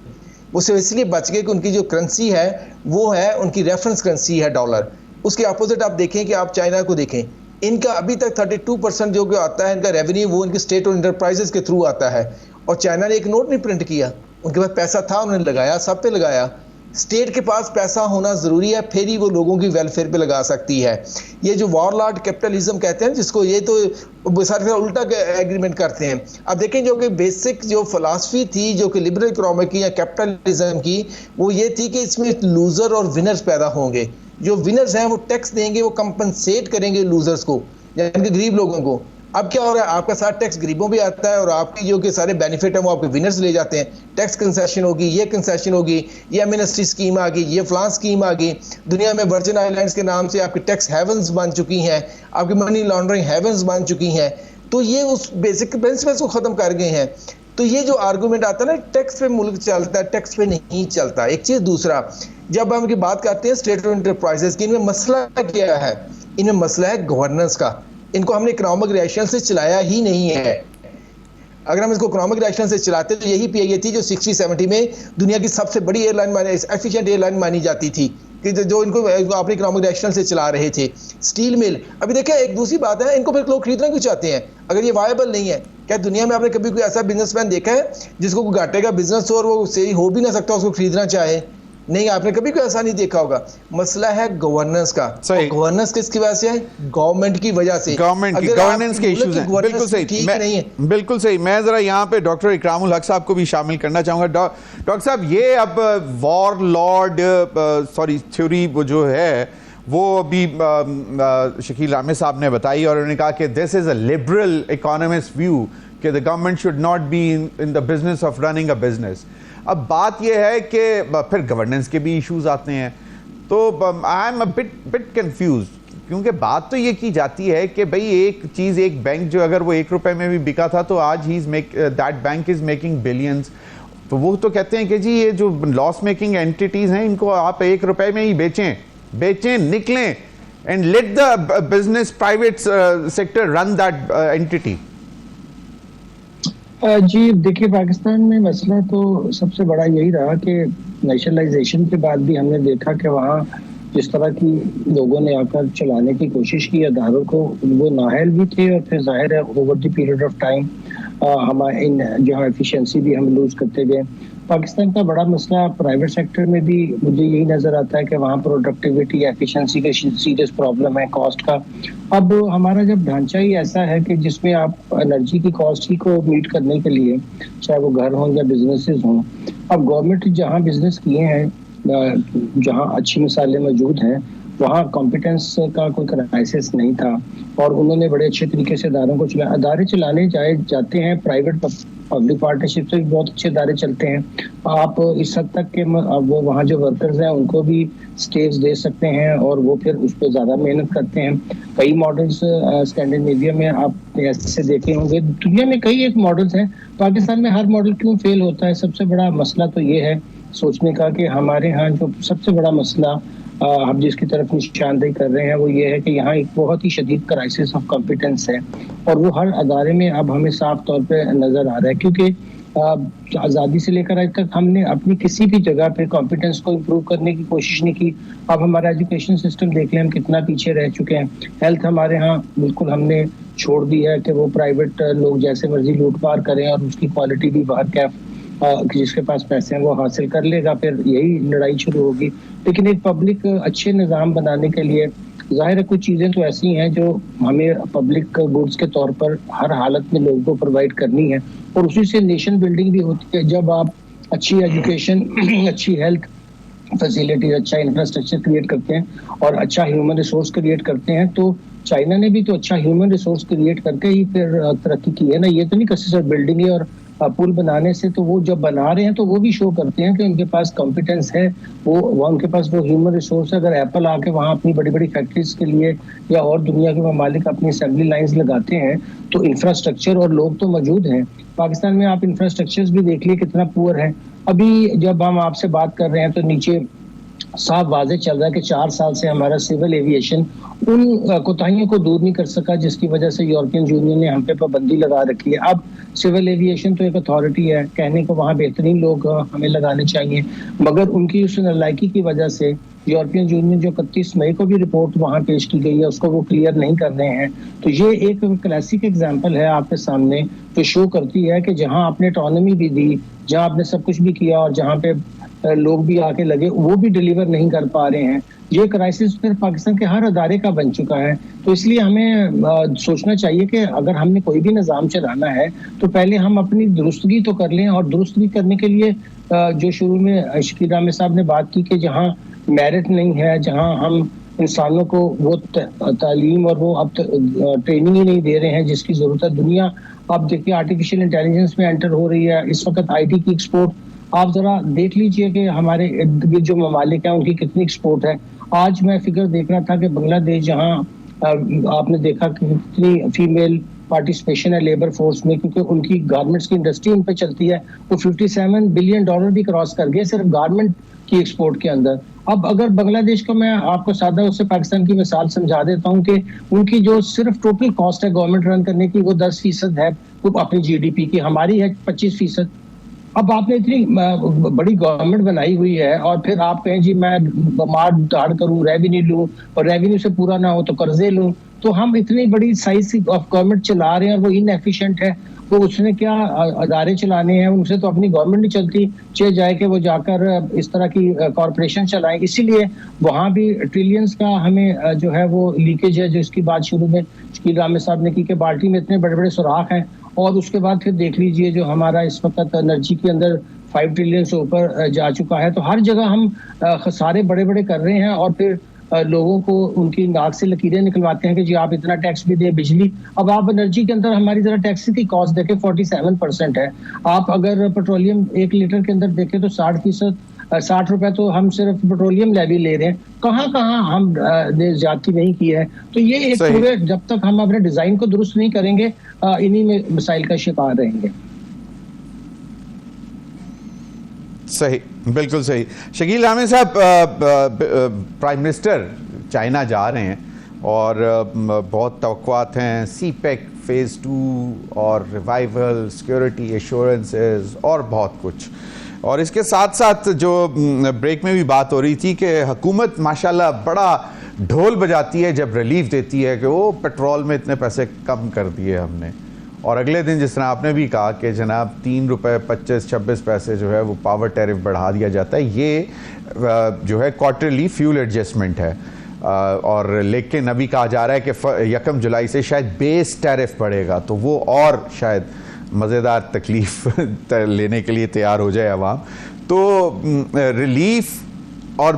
[SPEAKER 3] वो सिर्फ इसलिए बच गए कि उनकी जो करेंसी है वो है उनकी रेफरेंस करेंसी है डॉलर। उसके अपोजिट आप देखें कि आप चाइना को देखें, इनका अभी तक 32% जो आता है इनका रेवेन्यू वो इनके स्टेट और इंटरप्राइजेस के थ्रू आता है। और चाइना ने एक नोट नहीं प्रिंट किया, उनके पास पैसा था, उन्होंने लगाया, सब पे लगाया। स्टेट के पास पैसा होना ज़रूरी है, फिर ही वो लोगों की वेलफेयर पे लगा सकती है। ये जो वॉरलॉर्ड कैपिटलिज्म कहते हैं जिसको, ये तो सारे उल्टा एग्रीमेंट करते हैं। अब देखें जो कि बेसिक जो फिलासफी थी जो कि लिबरल इकोनॉमी की या कैपिटलिज्म की, वो ये थी कि इसमें लूज़र और विनर्स पैदा होंगे। जो विनर्स हैं वो टैक्स देंगे, वो कंपनसेट करेंगे लूजर्स को यानी कि गरीब लोगों को। अब क्या हो रहा है, आपका सारा टैक्स गरीबों भी आता है और आपकी जो कि सारे बेनिफिट है वो आपके विनर्स ले जाते हैं। टैक्स कंसेशन होगी, ये कंसेशन होगी, ये एमिनेस्टी स्कीम आ गई, ये फलां स्कीम आ गई। दुनिया में वर्जिन आइलैंड्स के नाम से आपकी टैक्स हेवन्स बन चुकी हैं, आपकी मनी लॉन्ड्रिंग हेवन्स बन चुकी हैं। तो ये उस बेसिक प्रिंसिपल्स को ख़त्म कर गए हैं। तो ये जो आर्गूमेंट आता है ना, टैक्स पे मुल्क चलता है, टैक्स पे नहीं चलता। एक चीज़, दूसरा, जब हम की बात करते हैं स्टेट और एंटरप्राइजेस की, इनमें मसला क्या है? इनमें मसला है गवर्नेंस का। इनको हमने इकोनॉमिक रैशनल से चलाया ही नहीं है। अगर हम इसको इकोनॉमिक रैशनल से चलाते तो यही पीआईए थी जो 60-70 में दुनिया की सबसे बड़ी एयरलाइन एफिशिएंट एयरलाइन मानी जाती थी, कि जो इनको अपने इकोनॉमिक रैशनल से चला रहे थे। स्टील मिल, अभी देखिए एक दूसरी बात है, इनको फिर लोग खरीदना क्यों चाहते हैं अगर ये वायबल नहीं है? क्या दुनिया में आपने कभी कोई ऐसा बिजनेसमैन देखा है जिसको कोई घाटे का बिजनेस हो और वो सही हो भी ना सकता उसको खरीदना चाहे? नहीं, आपने कभी कोई ऐसा नहीं देखा होगा। मसला है गवर्नेंस का। गवर्नेंस किसकी वजह से है? गवर्नमेंट की वजह से।
[SPEAKER 1] गवर्नमेंट की गवर्नेंस के इश्यूज हैं। बिल्कुल सही, ठीक नहीं है। बिल्कुल सही। मैं जरा यहाँ पे डॉक्टर इकरामुल हक साहब को भी शामिल करना चाहूंगा। डॉक्टर साहब, ये अब वॉरलॉर्ड थ्योरी वो जो है वो अभी शकील रामे साहब ने बताई और उन्होंने कहा कि this is a liberal economist view कि the government should not be in the business of running a business. अब बात यह है कि फिर गवर्नेंस के भी इश्यूज आते हैं, तो I am a bit confuse, क्योंकि बात तो ये की जाती है कि भाई एक चीज़, एक बैंक जो अगर वो $1 में भी बिका था तो आज ही that bank is making billions. तो वो तो कहते हैं कि जी ये जो लॉस मेकिंग एंटिटीज़ हैं इनको आप $1 में ही बेचें निकलें, and let the business private sector run that entity?
[SPEAKER 2] जी देखिए, पाकिस्तान में मसला तो सबसे बड़ा यही रहा कि नेशनलाइजेशन के बाद भी हमने देखा कि वहाँ जिस तरह की लोगों ने आकर चलाने की कोशिश की अदारों को, वो नाअहल भी थे और फिर जाहिर है over the period of time हमारे जहाँ एफिशिएंसी भी हम लूज करते गए। पाकिस्तान का बड़ा मसला प्राइवेट सेक्टर में भी मुझे यही नज़र आता है कि वहाँ प्रोडक्टिविटी एफिशिएंसी का सीरियस प्रॉब्लम है, कॉस्ट का। अब हमारा जब ढांचा ही ऐसा है कि जिसमें आप एनर्जी की कॉस्ट ही को मीट करने के लिए, चाहे वो घर हों या बिजनेसेस हों, अब गवर्नमेंट जहाँ बिजनेस किए हैं, जहाँ अच्छी मिसालें मौजूद हैं, वहाँ कॉम्पिटेंस का कोई क्राइसिस नहीं था और उन्होंने बड़े अच्छे तरीके से अदारे चलाने जाते हैं। प्राइवेट पब्लिक पार्टनरशिप से भी बहुत अच्छे अदारे चलते हैं। आप इस हद तक के वो वहाँ जो वर्कर्स हैं उनको भी स्टेज दे सकते हैं और वो फिर उस पर ज़्यादा मेहनत करते हैं। कई मॉडल्स स्कैंडिनेविया में आप ऐसे देखे होंगे, दुनिया में कई एक मॉडल्स हैं। पाकिस्तान में हर मॉडल क्यों फेल होता है? सबसे बड़ा मसला तो ये है सोचने का कि हमारे यहाँ जो सबसे बड़ा मसला हम जिसकी तरफ निशानदेही कर रहे हैं वो ये है कि यहाँ एक बहुत ही शदीद क्राइसिस ऑफ कॉम्पिटेंस है और वो हर अदारे में अब हमें साफ तौर पे नज़र आ रहा है, क्योंकि आज़ादी से लेकर आज तक हमने अपनी किसी भी जगह पे कॉम्पिटेंस को इम्प्रूव करने की कोशिश नहीं की। अब हमारा एजुकेशन सिस्टम देख लें, हम कितना पीछे रह चुके हैं। हेल्थ हमारे यहाँ बिल्कुल हमने छोड़ दी है कि वो प्राइवेट लोग जैसे मर्जी लूट पार करें और उसकी क्वालिटी भी बाहर कैफ जिसके पास पैसे हैं वो हासिल कर लेगा, फिर यही लड़ाई शुरू होगी। लेकिन एक पब्लिक अच्छे निज़ाम बनाने के लिए जाहिर है कुछ चीज़ें तो ऐसी हैं जो हमें पब्लिक गुड्स के तौर पर हर हालत में लोगों को प्रोवाइड करनी है और उसी से नेशन बिल्डिंग भी होती है। जब आप अच्छी एजुकेशन, अच्छी हेल्थ फैसिलिटी, अच्छा इंफ्रास्ट्रक्चर क्रिएट करते हैं और अच्छा ह्यूमन रिसोर्स क्रिएट करते हैं, तो चाइना ने भी तो अच्छा ह्यूमन रिसोर्स क्रिएट करके ही फिर तरक्की की है ना। ये तो नहीं कि सिर्फ बिल्डिंग और पुल बनाने से, तो वो जब बना रहे हैं तो वो भी शो करते हैं कि उनके पास कॉम्पिटेंस है, वो उनके पास वो ह्यूमन रिसोर्स है। अगर एप्पल आके वहाँ अपनी बड़ी बड़ी फैक्ट्रीज के लिए या और दुनिया के ममालिक अपनी असेंबली लाइंस लगाते हैं तो इंफ्रास्ट्रक्चर और लोग तो मौजूद हैं। पाकिस्तान में आप इंफ्रास्ट्रक्चर भी देख लिए कितना पुअर है। अभी जब हम आपसे बात कर रहे हैं तो नीचे साफ वाज़ेह चल रहा है कि 4 साल से हमारा सिविल एविएशन उन कोताहियों को दूर नहीं कर सका जिसकी वजह से यूरोपियन यूनियन ने हम पे पाबंदी लगा रखी है। अब सिविल एविएशन तो एक अथॉरिटी है, कहने को वहाँ बेहतरीन लोग हमें लगाने चाहिए, मगर उनकी उस नालायकी की वजह से यूरोपियन यूनियन जो 31 मई को भी रिपोर्ट वहाँ पेश की गई है उसको वो क्लियर नहीं कर रहे हैं। तो ये एक क्लासिक एग्जाम्पल है आपके सामने जो शो करती है कि जहाँ आपने ऑटोनॉमी भी दी, जहाँ आपने सब कुछ भी किया और जहाँ पे लोग भी आके लगे वो भी डिलीवर नहीं कर पा रहे हैं। ये क्राइसिस फिर पाकिस्तान के हर अदारे का बन चुका है। तो इसलिए हमें सोचना चाहिए कि अगर हमने कोई भी निज़ाम चलाना है तो पहले हम अपनी दुरुस्तगी तो कर लें, और दुरुस्तगी करने के लिए जो शुरू में शकील अहमद साहब ने बात की कि जहाँ मेरिट नहीं है, जहाँ हम इंसानों को वो तालीम और वो अब ट्रेनिंग ही नहीं दे रहे हैं जिसकी ज़रूरत है। दुनिया अब देखिए आर्टिफिशियल इंटेलिजेंस में एंटर हो रही है, इस वक्त IT की एक्सपोर्ट आप जरा देख लीजिए कि हमारे इर्द गिर्द जो ममालिक हैं उनकी कितनी एक्सपोर्ट है। आज मैं फिगर देख रहा था कि बांग्लादेश, जहां आपने देखा कि कितनी फीमेल पार्टिसिपेशन है लेबर फोर्स में, क्योंकि उनकी गारमेंट्स की इंडस्ट्री उन पे चलती है, वो $57 बिलियन भी क्रॉस कर गए सिर्फ गारमेंट की एक्सपोर्ट के अंदर। अब अगर बांग्लादेश को मैं आपको सादा उससे पाकिस्तान की मिसाल समझा देता हूँ कि उनकी जो सिर्फ टोटल कॉस्ट है गवर्नमेंट रन करने की वो 10% है वो अपनी GDP की, हमारी है 25%। अब आपने इतनी बड़ी गवर्नमेंट बनाई हुई है और फिर आप कहें जी मैं मार दाड़ करूं, रेवेन्यू लूं और रेवेन्यू से पूरा ना हो तो कर्जे लूं, तो हम इतनी बड़ी साइज ऑफ गवर्नमेंट चला रहे हैं और वो इनएफिशिएंट है। वो उसने क्या अदारे चलाने हैं, उनसे तो अपनी गवर्नमेंट नहीं चलती, चाहे जाए कि वो जाकर इस तरह की कॉरपोरेशन चलाएं। इसीलिए वहाँ भी ट्रिलियंस का हमें जो है वो लीकेज है, जो इसकी बात शुरू में शकील अहमद साहब ने की कि बाल्टी में इतने बड़े बड़े सुराख हैं। और उसके बाद फिर देख लीजिए जो हमारा इस वक्त एनर्जी के अंदर 5 ट्रिलियन से ऊपर जा चुका है। तो हर जगह हम खसारे बड़े बड़े कर रहे हैं और फिर लोगों को उनकी नाक से लकीरें निकलवाते हैं कि जी आप इतना टैक्स भी दें। बिजली, अब आप एनर्जी के अंदर हमारी जरा टैक्स की कॉस्ट देखें 47% है। आप अगर पेट्रोलियम 1 लीटर के अंदर देखें तो 60 रुपए तो हम सिर्फ पेट्रोलियम लेवी ले रहे हैं। कहाँ कहाँ हम ने ज्यादती नहीं की है। तो ये एक पूरे, जब तक हम अपने डिजाइन को दुरुस्त नहीं करेंगे इन्हीं में मसाइल का शिकार रहेंगे।
[SPEAKER 1] सही, बिल्कुल सही। शकील अहमद साहब, प्राइम मिनिस्टर चाइना जा रहे हैं और बहुत तवक्कुआत हैं CPEC फ़ेज़ 2 और रिवाइवल, सिक्योरिटी एश्योरेंसेस और बहुत कुछ। और इसके साथ साथ जो ब्रेक में भी बात हो रही थी कि हुकूमत माशाल्लाह बड़ा ढोल बजाती है जब रिलीफ देती है कि वो पेट्रोल में इतने पैसे कम कर दिए हमने, और अगले दिन जिस तरह आपने भी कहा कि जनाब 3 रुपये 25-26 पैसे जो है वो पावर टैरिफ बढ़ा दिया जाता है। ये जो है क्वार्टरली फ्यूल एडजस्टमेंट है, और लेकिन अभी कहा जा रहा है कि 1 जुलाई से शायद बेस टैरिफ बढ़ेगा, तो वो और शायद मज़ेदार तकलीफ़ लेने के लिए तैयार हो जाए अवाम। तो रिलीफ और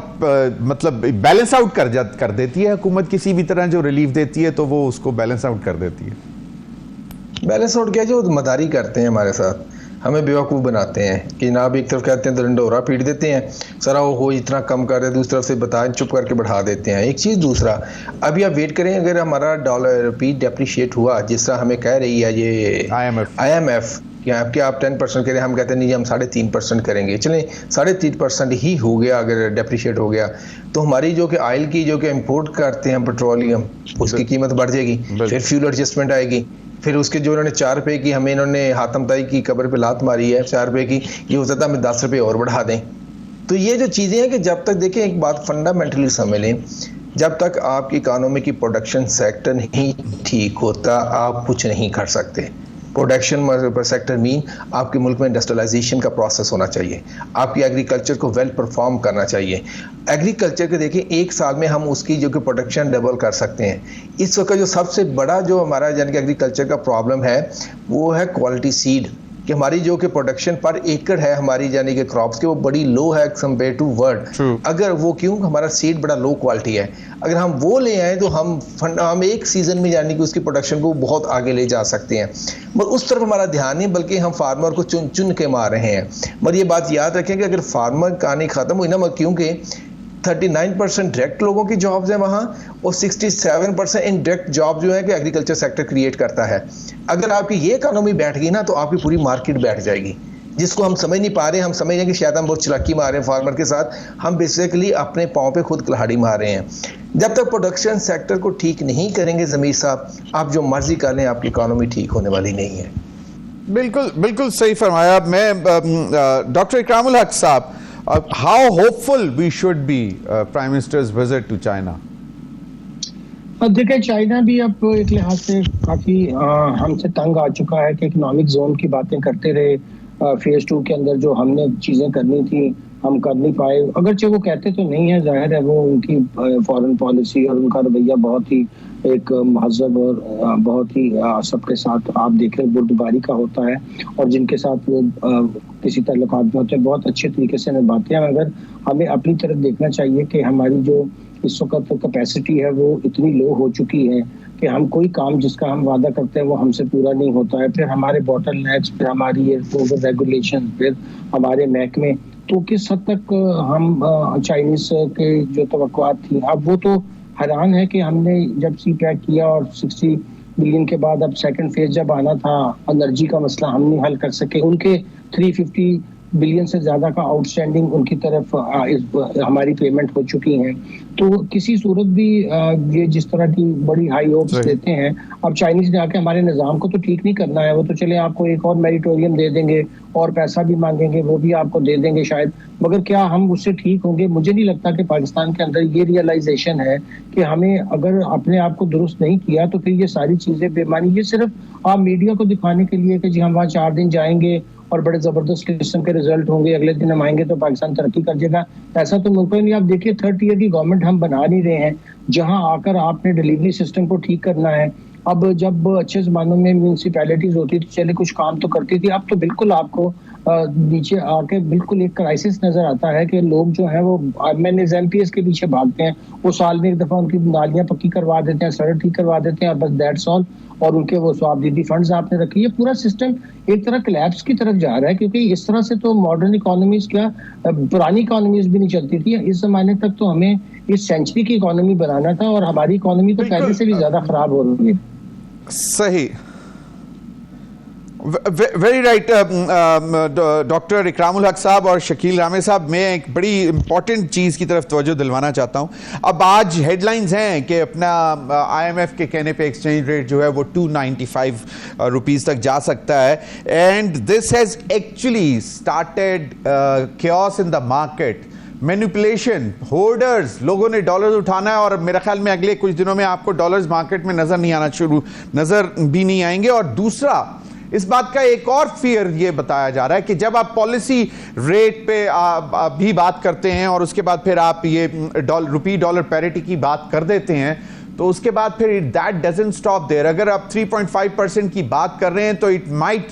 [SPEAKER 1] मतलब बैलेंस आउट कर देती है हुकूमत, किसी भी तरह जो रिलीफ देती है तो वो उसको बैलेंस आउट कर देती है।
[SPEAKER 3] बैलेंस आउट क्या, जो मदारी करते हैं हमारे साथ, हमें बेवकूफ़ बनाते हैं कि जनाब एक तरफ कहते हैं तो डंडोरा पीट देते हैं, सरा वो इतना कम कर रहे हैं, दूसरी तरफ से बताएं चुप करके बढ़ा देते हैं। एक चीज़, दूसरा अभी आप वेट करें, अगर हमारा डॉलर रुपी डेप्रिशिएट हुआ जिस तरह हमें कह रही है ये IMF कि आपके आप 10% करें, हम कहते हैं नहीं हम 3.5% करेंगे, चलें 3.5% ही हो गया, अगर डेप्रिशिएट हो गया तो हमारी जो कि ऑयल की जो कि इंपोर्ट करते हैं पेट्रोलियम, उसकी कीमत बढ़ जाएगी, फिर फ्यूल एडजस्टमेंट आएगी, फिर उसके जो इन्होंने 4 रुपये की हमें इन्होंने हातम ताई की कब्र पे लात मारी है 4 रुपये की, ये हो सकता है हमें 10 रुपये और बढ़ा दें। तो ये जो चीज़ें हैं कि जब तक देखें, एक बात फंडामेंटली समझ लें, जब तक आपकी इकानमी की प्रोडक्शन सेक्टर नहीं ठीक होता आप कुछ नहीं कर सकते। प्रोडक्शन सेक्टर मीन आपके मुल्क में इंडस्ट्रियलाइजेशन का प्रोसेस होना चाहिए, आपकी एग्रीकल्चर को वेल परफॉर्म करना चाहिए। एग्रीकल्चर के देखिए एक साल में हम उसकी जो कि प्रोडक्शन डबल कर सकते हैं। इस वक्त जो सबसे बड़ा जो हमारा यानी कि एग्रीकल्चर का प्रॉब्लम है वो है क्वालिटी सीड, कि हमारी जो कि प्रोडक्शन पर एकड़ है हमारी यानी कि क्रॉप्स की वो बड़ी लो है कंपेयर टू वर्ल्ड। अगर वो क्यों, हमारा सीड बड़ा लो क्वालिटी है, अगर हम वो ले आए तो हम एक सीजन में यानी कि उसकी प्रोडक्शन को बहुत आगे ले जा सकते हैं। मगर उस तरफ हमारा ध्यान नहीं, बल्कि हम फार्मर को चुन चुन के मार रहे हैं। मगर ये बात याद रखें कि अगर फार्मर कहानी खत्म हुई ना, मगर क्योंकि 39% डायरेक्ट लोगों की जॉब्स हैं वहाँ, और 67% इनडायरेक्ट जॉब जो है कि एग्रीकल्चर सेक्टर क्रिएट करता है। अगर आपकी ये इकोनॉमी बैठ गई ना तो आपकी पूरी मार्केट बैठ जाएगी, जिसको हम समझ नहीं पा रहे। हम समझ रहे हैं कि शायद हम बहुत चलाकी मार रहे हैं फार्मर के साथ, हम बेसिकली अपने पाँव पे खुद कुल्हाड़ी मार रहे हैं। जब तक प्रोडक्शन सेक्टर को ठीक नहीं करेंगे ज़मीर साहब, आप जो मर्जी कर लें आपकी इकोनॉमी ठीक होने वाली नहीं है।
[SPEAKER 1] बिल्कुल बिल्कुल सही फरमाया। मैं डॉक्टर इकरामुल हक साहब, how hopeful we should be Prime Minister's visit to China?
[SPEAKER 2] देखिए चाइना भी अब एक लिहाज से काफ़ी हमसे तंग आ चुका है कि इकोनॉमिक जोन की बातें करते रहे। फेज़ 2 के अंदर जो हमने चीज़ें करनी थी हम कर नहीं पाए, अगरचे वो कहते तो नहीं है, जाहिर है वो उनकी फॉरेन पॉलिसी और उनका रवैया बहुत ही एक महज़ब और बहुत ही सबके साथ आप देखें बुर्दबारी का होता है, और जिनके साथ वो किसी ताल्लुकात में होते हैं बहुत अच्छे तरीके से निभाते हैं। मगर हमें अपनी तरफ देखना चाहिए कि हमारी जो इस वक्त कैपेसिटी है वो इतनी लो हो चुकी है कि हम कोई काम जिसका हम वादा करते हैं वो हमसे पूरा नहीं होता है। फिर हमारे बॉटलनेक्स, फिर हमारी ओवर रेगुलेशन, फिर हमारे महकमे, तो किस हद तक हम चाइनीज के जो तवक्कुआत थी, अब वो तो हैरान है कि हमने जब CPEC किया और 60 बिलियन के बाद अब सेकंड फेज जब आना था, एनर्जी का मसला हम नहीं हल कर सके। उनके 350 बिलियन से ज़्यादा का आउटस्टैंडिंग उनकी तरफ हमारी पेमेंट हो चुकी है। तो किसी सूरत भी ये जिस तरह की बड़ी हाई होप्स देते हैं, अब चाइनीज ने आके हमारे निज़ाम को तो ठीक नहीं करना है, वो तो चले आपको एक और मेरिटोरियम दे देंगे और पैसा भी मांगेंगे, वो भी आपको दे देंगे शायद, मगर क्या हम उससे ठीक होंगे? मुझे नहीं लगता कि पाकिस्तान के अंदर ये रियलाइजेशन है कि हमें अगर अपने आप को दुरुस्त नहीं किया तो फिर ये सारी चीज़ें बेमानी। ये सिर्फ आप मीडिया को दिखाने के लिए कि जी हम वहाँ 4 दिन जाएंगे और बड़े ज़बरदस्त किस्म के रिजल्ट होंगे, अगले दिन हम आएंगे तो पाकिस्तान तरक्की कर जाएगा, ऐसा तो मुमकिन नहीं। आप देखिए 30 ईयर की गवर्नमेंट हम बना नहीं रहे हैं, जहां आकर आपने डिलीवरी सिस्टम को ठीक करना है। अब जब अच्छे ज़मानों में म्यूनसिपैलिटीज़ होती थी, चले कुछ काम तो करती थी, अब तो बिल्कुल आपको नीचे आके बिल्कुल एक क्राइसिस नजर आता है कि लोग जो है वो MPs के पीछे भागते हैं, वो साल में एक दफ़ा उनकी नालियाँ पक्की करवा देते हैं, सड़क ठीक करवा देते हैं, बस दैट्स ऑल, और उनके वो स्वाबदीदी फंड्स आपने रखे। ये पूरा सिस्टम एक तरह कोलैप्स की तरफ जा रहा है, क्योंकि इस तरह से तो मॉडर्न इकोनॉमीज क्या पुरानी इकोनॉमीज भी नहीं चलती थी। इस जमाने तक तो हमें इस सेंचुरी की इकोनॉमी बनाना था, और हमारी इकोनॉमी तो पहले से भी ज्यादा खराब हो रही है।
[SPEAKER 1] सही। वेरी राइट डॉक्टर इकरामुल हक साहब और शकील रामे साहब, मैं एक बड़ी इंपॉर्टेंट चीज़ की तरफ तवज्जो दिलवाना चाहता हूँ। अब आज हेडलाइंस हैं कि अपना IMF के कहने पे एक्सचेंज रेट जो है वो 295 रुपीज़ तक जा सकता है, and this has actually started chaos in the market, manipulation, holders, लोगों ने डॉलर्स उठाना है और मेरा ख्याल में अगले कुछ दिनों में आपको डॉलर्स मार्केट में नजर भी नहीं आएंगे। और दूसरा, इस बात का एक और फियर ये बताया जा रहा है कि जब आप पॉलिसी रेट पे भी बात करते हैं और उसके बाद फिर आप ये रुपी डॉलर पैरिटी की बात कर देते हैं, तो उसके बाद फिर दैट डजंट स्टॉप देयर। अगर आप 3.5% की बात कर रहे हैं तो it might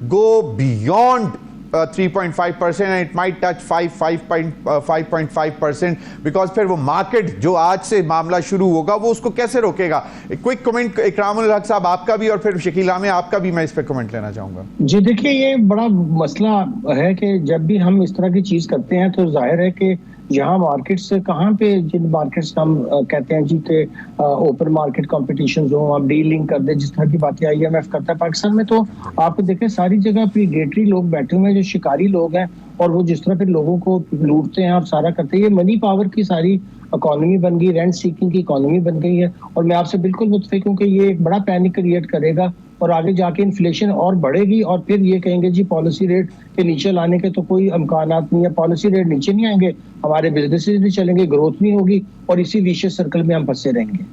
[SPEAKER 1] go beyond 3.5% and it might touch 5.5% because फिर वो मार्केट जो आज से मामला शुरू होगा वो उसको कैसे रोकेगा। क्विक कमेंट इकरामुल हक साहब आपका भी और फिर शकील आमिर आपका भी मैं इस पे कमेंट लेना चाहूंगा।
[SPEAKER 2] जी देखिए, ये बड़ा मसला है कि जब भी हम इस तरह की चीज करते हैं तो जाहिर है कि यहाँ मार्केट्स कहाँ पे, जिन मार्केट्स हम कहते हैं जी के ओपन मार्केट कॉम्पिटिशन हो, आप डीलिंग कर दे, जिस तरह की बातें IMF करता है। पाकिस्तान में तो आपको देखें सारी जगह प्रीडेटरी लोग बैठे हुए हैं, जो शिकारी लोग हैं, और वो जिस तरह फिर लोगों को लूटते हैं और सारा करते हैं। ये मनी पावर की सारी इकोनॉमी बन गई, रेंट सीकिंग की इकोनॉमी बन गई है, और मैं आपसे बिल्कुल मुत्तफिक हूँ कि ये एक बड़ा पैनिक क्रिएट करेगा और आगे जाके इन्फ्लेशन और बढ़ेगी, और फिर ये कहेंगे जी पॉलिसी रेट के नीचे लाने के तो कोई इम्कानात नहीं है। पॉलिसी रेट नीचे नहीं आएंगे, हमारे बिजनेसेस नहीं चलेंगे, ग्रोथ नहीं होगी, और इसी विशियस सर्कल में हम फंसे रहेंगे।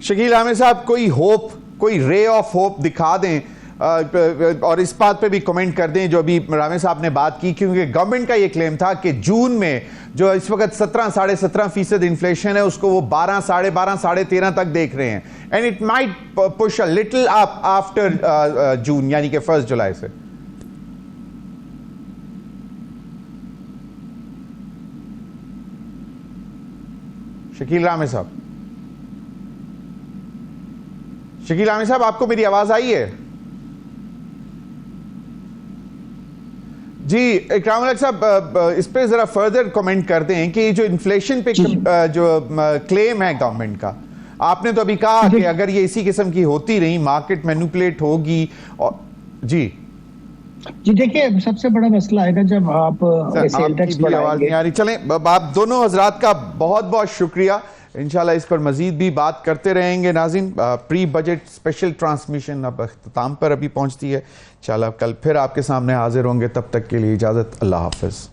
[SPEAKER 1] शकील आमिर साहब, कोई होप, कोई रे ऑफ होप दिखा दें और इस बात पे भी कमेंट कर दें जो अभी रामे साहब ने बात की, क्योंकि गवर्नमेंट का ये क्लेम था कि जून में जो इस वक्त 17-17.5% इन्फ्लेशन है उसको वो 12, 12.5, 13.5 तक देख रहे हैं, and it might push a little up after June, यानी कि 1 जुलाई से। शकील रामे साहब, शकील आमिर साहब, आपको मेरी आवाज आई है? जी इकरामुल हक साहब, इस पे जरा फर्दर कमेंट कर दें कि जो इन्फ्लेशन पे जो क्लेम है गवर्नमेंट का, आपने तो अभी कहा कि अगर ये इसी किस्म की होती रही मार्केट मैनिपुलेट होगी, और जी
[SPEAKER 2] देखिए सबसे बड़ा मसला आएगा जब आप सेल टैक्स बढ़ाएंगे।
[SPEAKER 1] आवाज नहीं आ रही। चलें, आप दोनों हजरात का बहुत बहुत शुक्रिया, इंशाल्लाह इस पर मजीद भी बात करते रहेंगे। नाज़रीन, प्री बजट स्पेशल ट्रांसमिशन अब अख्ताम पर अभी पहुंचती है। इंशाल्लाह कल फिर आपके सामने हाजिर होंगे, तब तक के लिए इजाज़त, अल्लाह हाफ़िज़।